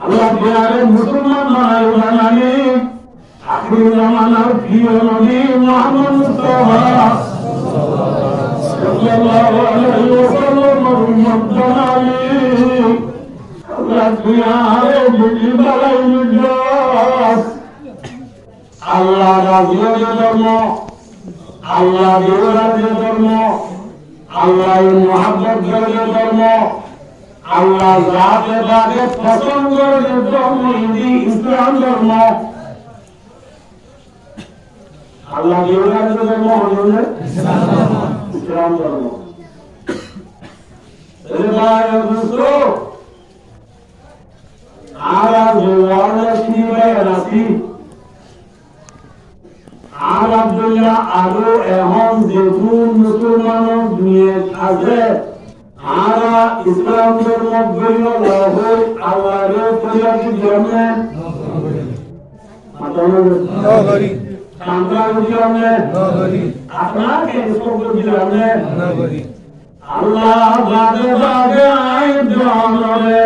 আল্লাহ প্রিয় মুসলমান বানালে আখির জামানার প্রিয় নবী মুহাম্মদ মুস্তাফা সাল্লাল্লাহু আলাইহি ওয়াসাল্লাম বানালে আল্লাহ প্রিয় বিধি বালাই নিজাত আল্লাহ রাজিয় ধর্ম আল্লাহ দেওয়ার ধর্ম আল্লাহ মুহাব্বত ধর্ম আল্লাহ জাতে জাতে পছন্দ ধর্ম ইসলাম ধর্ম আল্লাহ দেওয়ার ধর্ম হলো ইসলাম ধর্ম আর আব্দুল্লাহ আরো এখন যেগুন মুসলমান দুনিয়া আছে আর ইসলাম ধর্ম বলল আল্লাহর পরিবারের জন্য নগরী সান্ত্রার জন্য নগরী আপনাকে সবুজ জন্য নগরী আল্লাহ বাদে বাদে আইন জানরে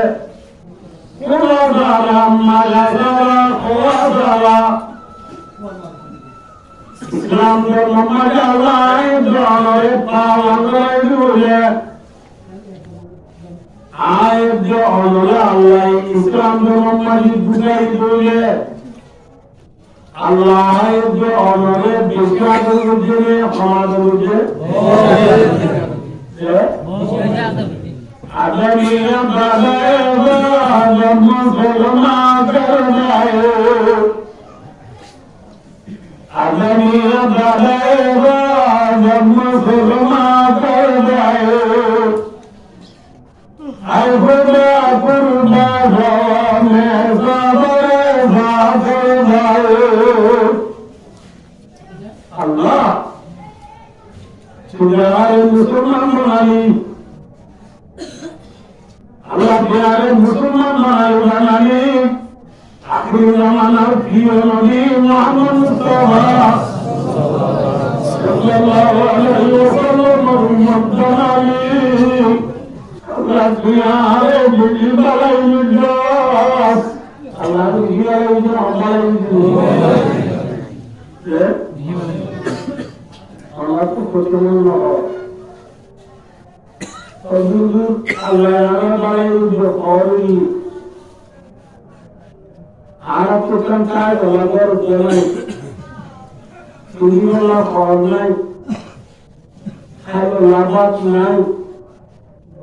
কোলা দারা মালা দারা কোলা দারা ইসলাম ধর্ম মাজালাই জানরে পালন করে আয় জানরে আল্লাহ ইসলাম ধর্ম মাজি বুঝাই দিলে আল্লাহ জানরে বিশ্বাস করে সমাজ করে আদমিয়া বাবা মুসলমান করদায় আদমিয়া বাবা মুসলমান করদায় আয় খোদা কুরবা মে সবরে ভাগদায় আল্লাহ সুজার মুসলমান বানালি আল্লাহ প্রিয় মুসলমান বানালি আখির জামানার প্রিয় নবী মুহাম্মদ মুস্তাফা সাল্লাল্লাহু আলাইহি ওয়াসাল্লাম বানালি আল্লাহ প্রিয় বিধি বালাই নিজাত আল্লাহ প্রিয় বালাই নিজাত আমরা তো প্রথমে হয় আল্লাহ বালাই নিজাত আর প্রথম চাই বলার নাই তুমিওলা ফল নাই লাভাত নাই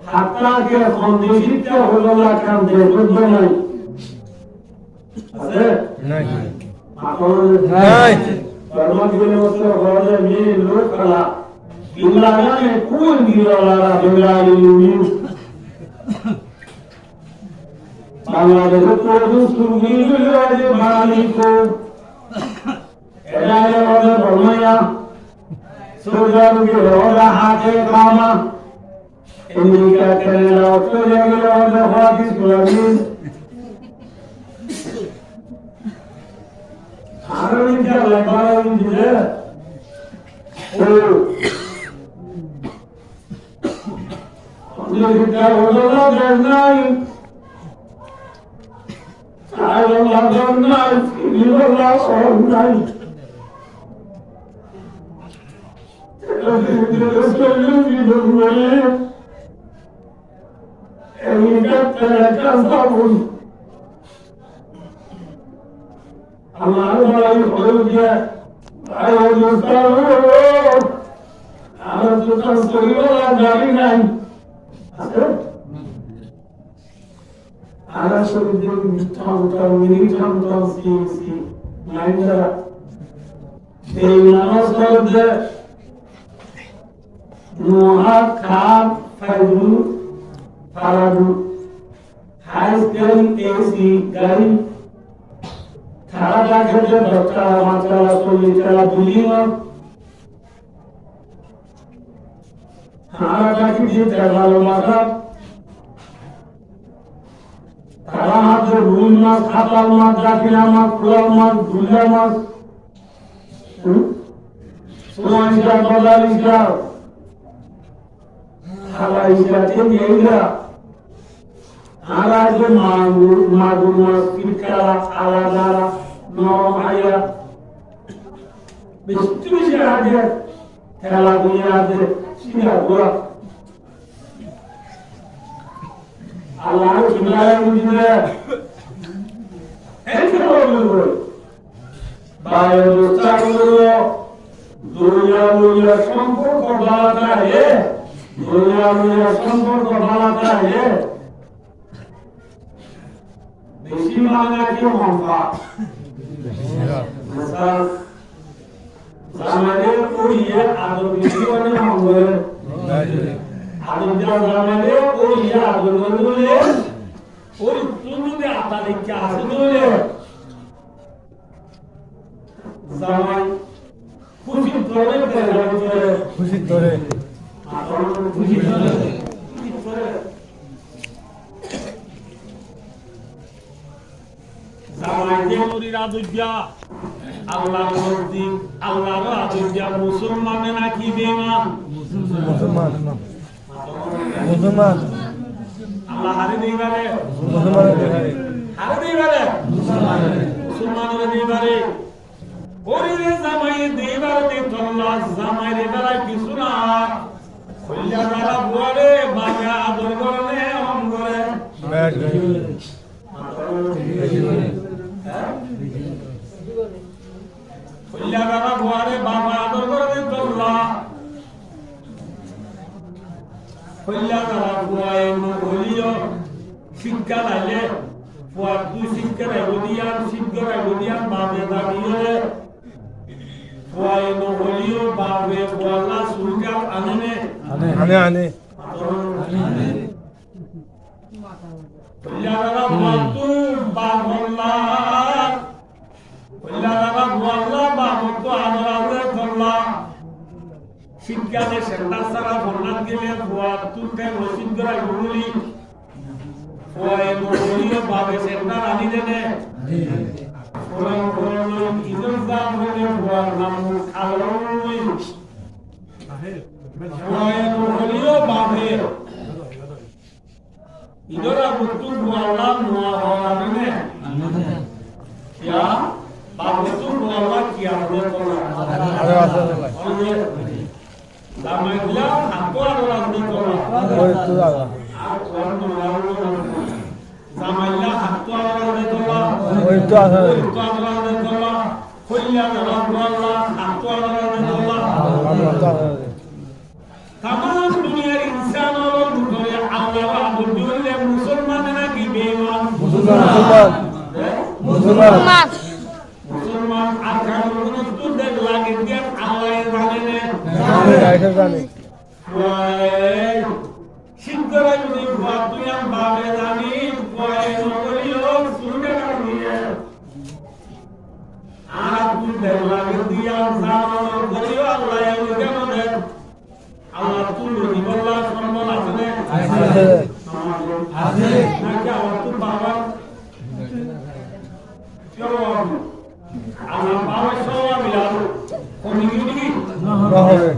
হাতটাকে কন্ডিশনটা হলো না কাম দেখতে নাই আছে নাই নাই ধর্মগুলো মতো হলে মেয়ে লোক কলা ইল্লাহে কোন দিওয়ালা বেলালি বাংলাদেশের প্রভু সুবিধে মালিক এলারে ওরে বলমায়া সুজারুগে ওরা হাতে কামা আমেরিকা কানাডা অস্ট্রেলিয়া গেলে ওরে হাতি সুলামি আরো ইনশাআল্লাহ ভালো দিলে ও আমরা যেটা হলো না Allah jannar illallah sonnai Allah balai hoja ayo mustahil ara tutan soriwala jari nai ara soriwala মিনিটাম কি লাইন দ্বারা এই নামাজ পড়তে নোহা খাপ ফাইদু ফারাদু হাইস্টেল এসি গাড়ি সারা কাছে দশটা মাত্রা চল্লিশটা বিলিয়ন সারা কাছে যে ভালো মাথা তারা মাছ রুই মাছ খাতাল মাছ জাকিরা মাছ খোলার মাছ দুলা মাছ সোয়াইটা গদালিটা খালাইটা তেলিয়া আর যে মাগুর মাছ পিটকালা আলাদা নরম আইয়া বেশি বেশি আগে খেলা দুনিয়া আছে সিনা গোড়া আল্লাহ কিনারে বুঝলে এখানে বলবো বাইরে চালু দুনিয়া সম্পর্ক বাড়াতা হে দুনিয়া সম্পর্ক বাড়াতা হে বেশি মানা কি হম্পা মিসাল জামানে কোইয়ে আদর বেশি মানে হম্বরে আদর জামানে কোইয়ে আদর বলে ওই তুলুতে আতা লিখে আসলে জামাই খুশি ধরে খুশি ধরে খুশি ধরে জামাই যে নরীর আদুজ্ঞা আল্লাহর মসজিদ আল্লাহর আদুজ্ঞা মুসলমানে নাকি বেঈমান মুসলমান মুসলমান আল্লাহ হারে দিবারে মুসলমানের হারে দিবারে মুসলমানের দিবারে ওরে জামাই দিবারে দিতল্লাহ জামাই রে বেলায় কিছু না কইলা যারা বুয়ারে বাবা আদর করনে অম করে ব্যাট কইলা যারা বুয়ারে বাবা আদর করে দিতল্লাহ কইলা যারা বুয়ায় নগলিও শিক্ষা লাইলে বুয়া তুই শিক্ষা রাইবদিয়ান বাবে দাঁড়িয়ে বুয়ায় নগলিও বাবে বুয়াল্লা সুরকার আনে আনে কইলা যারা বুয়াতু বাবল্লা কইলা যারা বুয়াল্লা বাবতু আদরাজে ধরলা শিক্ষাতে সেন্টার সারা বন্যাত গেলে বুয়াতু তে মসজিদ গড়াই বলি ওই নগলিও বাবে সেন্টার আনি দেনে ওই ইদর দাম হলে বুয়ার নাম খালই ওই নগলিও বাবে ইদরা বুতু বুয়াল্লা নোয়া হওয়ানে क्या बाबू तू बोला क्या हो बोला আরে আছে दामला हमको आदर बोला ওই তো দাদা আর কোন মারলো दामला हमको आदर बोला ওই তো আছে तो आदर बोला खुल्ला बोला हमको आदर बोला আমরা তো আছে तमाम दुनिया इंसान और दुनिया अल्लाह अब्दुल मुसलमान ना की बेईमान মুসলমান মুসলমান মুসলমান আর কারণ তো দেখ লাগে দিয়ে আল্লাহ জানে আইসা জানি ওই শিক্ষারা যদি তুই আম বাবে জানি ওই নকলিও শুনে নিয়ে আর তুই দেখ লাগে দিয়ে জানো করিও আল্লাহ এর কেমনে আল্লাহ তুই বললা সম্মান আছে আছে নাকি আমার তো বাবা চলো আমার বাবা সব মিলালো কমিউনিটি না হবে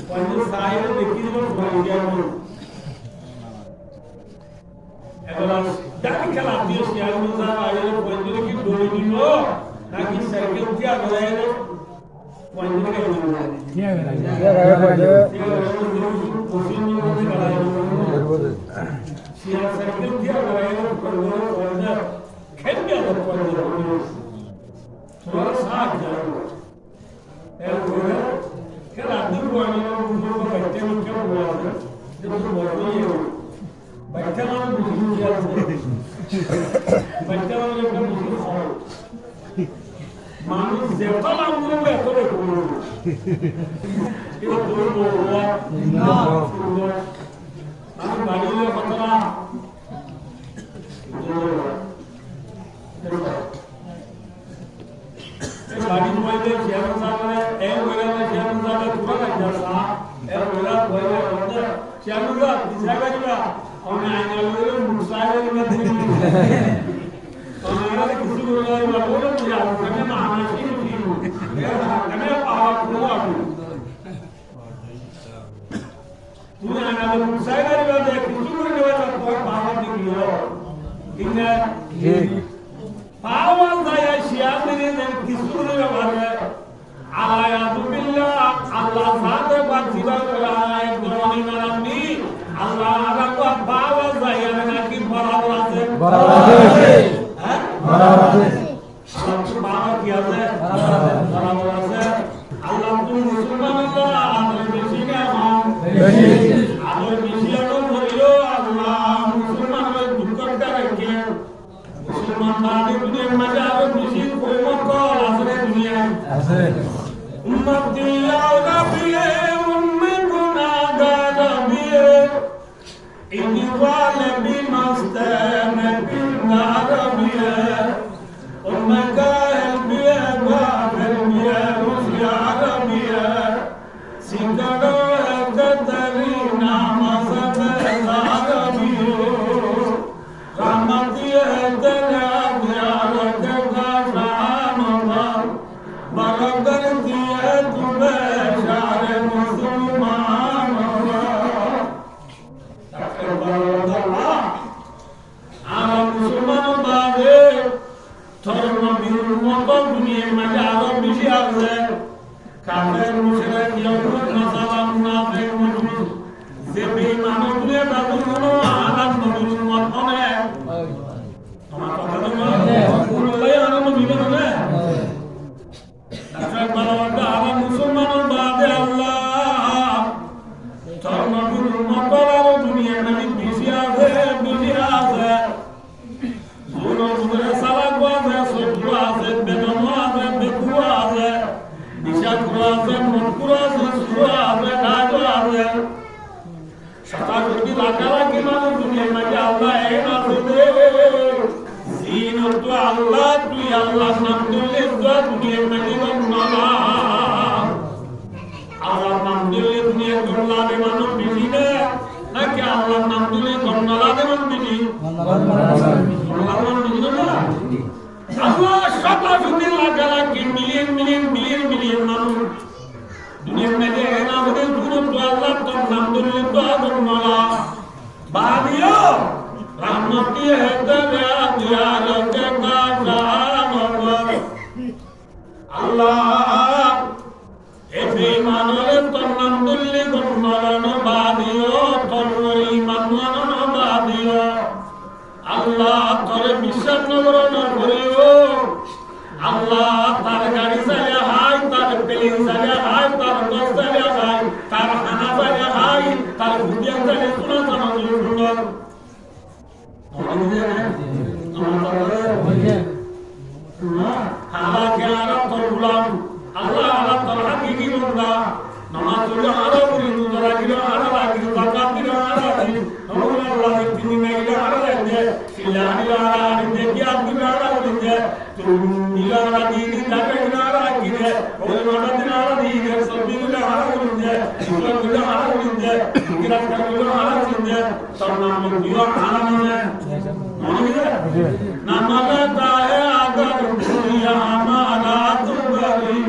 Quando saiu daqui de novo, ela dá aquela vez que ela usava ele quando ele que doido, daqui cerca de agora quando ele se ela cerca de agora quando que ela quando só sabe ela Kala duk wani rubutu ba ta mun kan wani duk wani ba ta mun rubutu ya ba ta mun kan rubutu মানুষ যেটা নাম করবে এত করবো কিন্তু করবো আমি বাড়ির কথা বাড়ির মধ্যে শেয়ার সামনে এক বেলা শেয়ার সামনে পুরো রাখা এক বেলা বলে বলে শেয়ার সামনে দিশা করিবা আমি আইনালে মুসাইল মধ্যে আমরা কিছু করে বলবো যে আমি মানসি আমি পাওয়া পুরো তুমি আইনালে মুসাইল করিবা যে কিছু করে দেওয়া তো পাওয়া দিও ঠিক না পাওয়া যায় শেয়ার মেনে দেন কিছু করে বলে আয়াতু বিল্লাহ আল্লাহ সাথে বাজিবা করায় দরনি মারানি আল্লাহ রাব্বা পাওয়া যায় নাকি বরাবর আছে হ্যাঁ বরাবর আছে সব পাওয়া কি আছে বরাবর আছে আল্লাহ তুমি মুসলমান আল্লাহ আমরা বেশি না বেশি আমরা বেশি হলো আল্লাহ মুসলমানদের দুঃখটা রাখে মুসলমান মানে দুনিয়ার মাঝে আরো বেশি প্রেমক আছে দুনিয়া আছে উম্মতি আওলা বিয়ে উম্মে গুনাহগার বিয়ে ইনি ওয়ালে বিমাস্তানে বিনার বিয়ে উম্মে গায়েল বিয়ে বাবের বিয়ে রুজিয়ার বিয়ে সিঙ্গারো একতারি নামাজে জার বিয়ে রামাতিয়ে দলা দিয়ার গগা রামা বরগর দিয়ে তুবে সারে মুসলমান আর মুসলমান বাদে ধর্ম বিরোধ মত দুনিয়ার মাঝে আরো বেশি আছে কাফের মুশরিক ইহুদ নাসারা মুনাফিক মুশরিক যে বেঈমানগুলো তাদের কোনো আনন্দ নবীর মত অনেক তোমার কথা তো বললে আনন্দ দিবেন না তাছাড়া বাবা আর মুসলমান বাদে আল্লাহ ধর্ম বিরোধ মত আর দুনিয়ার মাঝে বেশি আছে জোরে সালাক আছে সত্য আছে বেদম আছে বেকুয়া আছে নিশাকুর আছে মনকুর আছে সুরা আছে গাজ আছে সাতা যদি লাগালাগি মানুষ দুনিয়ার মাঝে আল্লাহ এক আছে দিন তো আল্লাহ তুই আল্লাহ নাম দিলে দুনিয়ার মাঝে বাংলা আল্লাহ নাম দিলে দুনিয়ার বাংলাতে মানুষ বেশি না নাকি আল্লাহ নাম দিলে বাংলাতে মানুষ বেশি আল্লাহ সাতা যদি লাগালাগি মিলিয়ন মানুষ দুনিয়ার মাঝে আমাদের গুরু তো আল্লাহ তোর নাম দিলে তো বাংলা বাদিও রামতি হেদা দিয়া লগে গাম আল্লাহ এতে মানলে তোর নাম দিলে গণন বাদিও তোর ঈমান মানন বাদিও আল্লাহ তোরে বিশ্বাস নগরণ করিও আল্লাহ তার গাড়ি চালিয়ে হাই তার প্লেন চালিয়ে হাই তার দশ চালিয়ে হাই তার খানা চালিয়ে হাই তার ভুটিয়া চালিয়ে শোনা জানা সুন্দর আল্লাহ কে আরব তোর গুলাম আল্লাহ আল্লাহ তোর হাকিকি বন্দা নামাজ পড়লে আরো করি রোজা রাখলে আরো রাখি যাকাত দিলে আরো রাখি আল্লাহ তিনি মেলে আরো রাখে সিলানি আরো রাখে কি আপনি আরো রাখে তুমি আরো দিন যাবে আরো রাখে ওই মানা দিন আরো দিন সব দিন আরো রাখে ইসলাম দিন আরো রাখে কিরাত করলে আরো রাখে সব নাম দিও আরো রাখে নাম লাগতা है अगर दुनिया हमारा तुम्हारी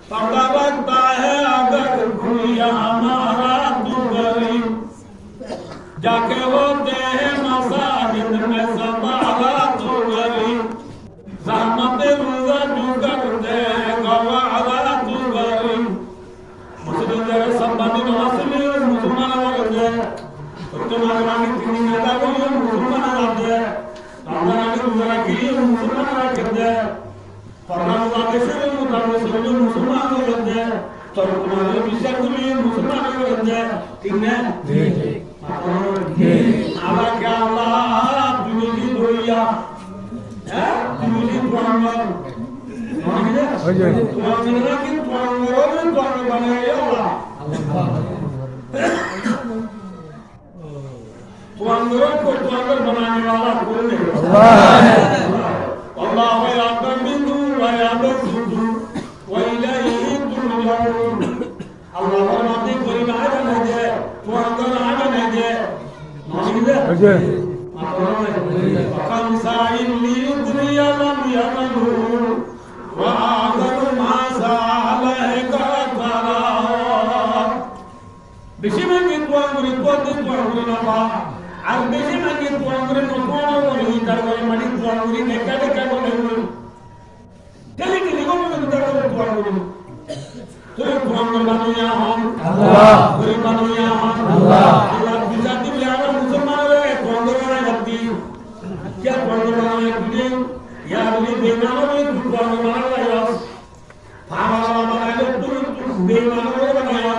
पता लगता है अगर दुनिया हमारा तुम्हारी जाके होते हैं मसाजिद में सबारा तुम्हारी रहमत रोजा जो करते हैं गवारा तुम्हारी मुस्लिम जगह संबंधी मुसलमान होते हैं तुम्हारे मांगे तीन नेता को मुसलमान होते हैं আপনারা রোজা কি মুসলমানরা করতে পরমাত্মা দেশের মুসলমান মুসলমান করতে তোর তোমার বিশ্বাস করি মুসলমান করতে ঠিক না আবার কে আল্লাহ তুমি কি হইয়া হ্যাঁ তুমি কি ব্রাহ্মণ হয়েছে তোমার কি তোমার মরবে তোমার বানায় আল্লাহ তোমার মরবে তোমার বানায় আল্লাহ করে আল্লাহ ওয়া ইয়াতামিনু ওয়া ইয়াবসুতু ওয়া ইলাইহি তুরজাউন আল্লাহ আমাদের করিম আগে না যে তোমার আগে না যে মাসিদে হয়েছে وكم سائل للدنيا لم يمنه وآخر ما سأله كثرا বেশি মাগে তোয়ার করে না বা আর বেশি মাগে তোয়ার করে নতুন করে তার করে মানে তোয়ার করে দেখা দেখা করে তেলি তেলি করে তার করে তোয়ার করে তুই তোয়ার করে বানিয়া হন আল্লাহ তুই বানিয়া হন আল্লাহ আল্লাহ বিজাতি বলে আমরা মুসলমান হয়ে তোয়ার করে যাচ্ছি क्या पढ़ने वाला है तुझे या अभी बेमानो में तू पढ़ने वाला है यार फामा वाला बनाए तो तू बेमानो में बनाया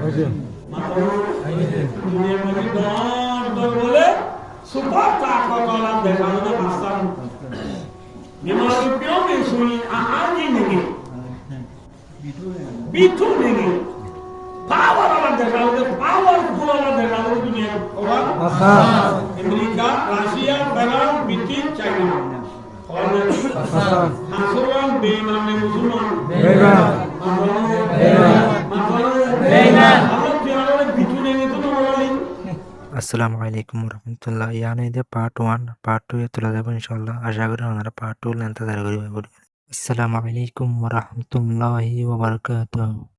হয়েছে मतलब दुनिया में तो बोले सुपर ताकत वाला बेमानो में आसान निमाज़ क्यों नहीं सुनी आहाजी नहीं बीतू नहीं पावर वाला देखा उधर पावरफुल वाला देखा उधर दुनिया और আসান अमेरिका राशिया इरान ब्रिटेन चाइना और हासुरान बेईमान में मुसलमान বেইমান बेईमान हम जाने बिटू नहीं तो बोली আসসালামু আলাইকুম রহমতুল্লাহ ইয়ানে দে পার্ট 1 পার্ট 2 এ তোলা যাবে ইনশাআল্লাহ আশা করি আপনারা পার্ট 2 ইন্তজার করবেন আসসালামু আলাইকুম ওয়া রাহমাতুল্লাহি ওয়া বারাকাতুহু